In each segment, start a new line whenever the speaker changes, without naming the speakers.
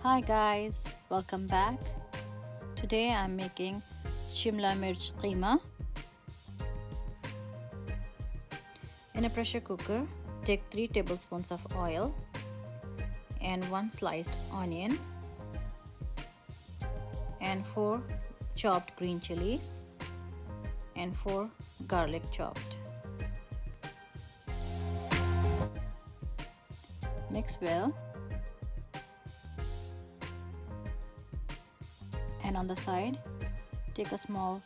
Hi guys, welcome back. Today I'm making Shimla mirch keema. In a pressure cooker, take 3 tablespoons of oil and 1 sliced onion and 4 chopped green chilies and 4 garlic chopped. Mix well. And on the side, take a small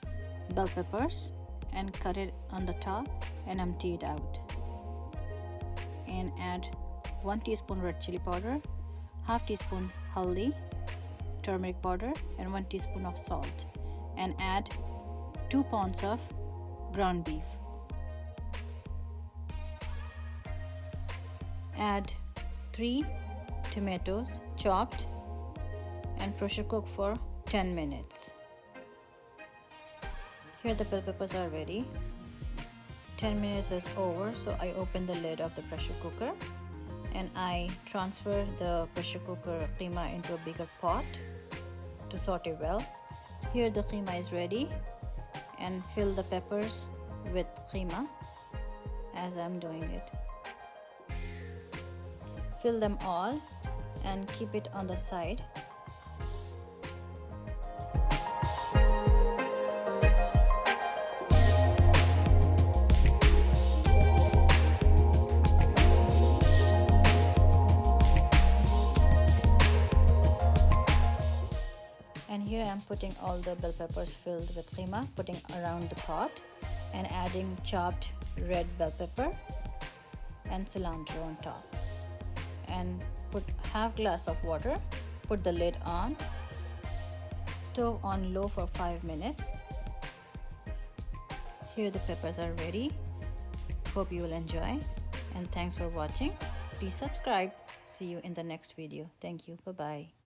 bell peppers and cut it on the top and empty it out. And add 1 teaspoon red chili powder, half teaspoon haldi, turmeric powder, and 1 teaspoon of salt. And add 2 pounds of ground beef. Add 3 tomatoes chopped and pressure cook for 10 minutes. Here the bell peppers are ready. 10 minutes is over, so I open the lid of the pressure cooker and I transfer the pressure cooker keema into a bigger pot to saute well. Here the keema is ready, and fill the peppers with keema as I'm doing it. Fill them all and keep it on the side. And here I am putting all the bell peppers filled with keema, putting around the pot and adding chopped red bell pepper and cilantro on top. And put half glass of water, put the lid on, stove on low for 5 minutes. Here the peppers are ready. Hope you will enjoy, and thanks for watching. Please subscribe. See you in the next video. Thank you. Bye bye.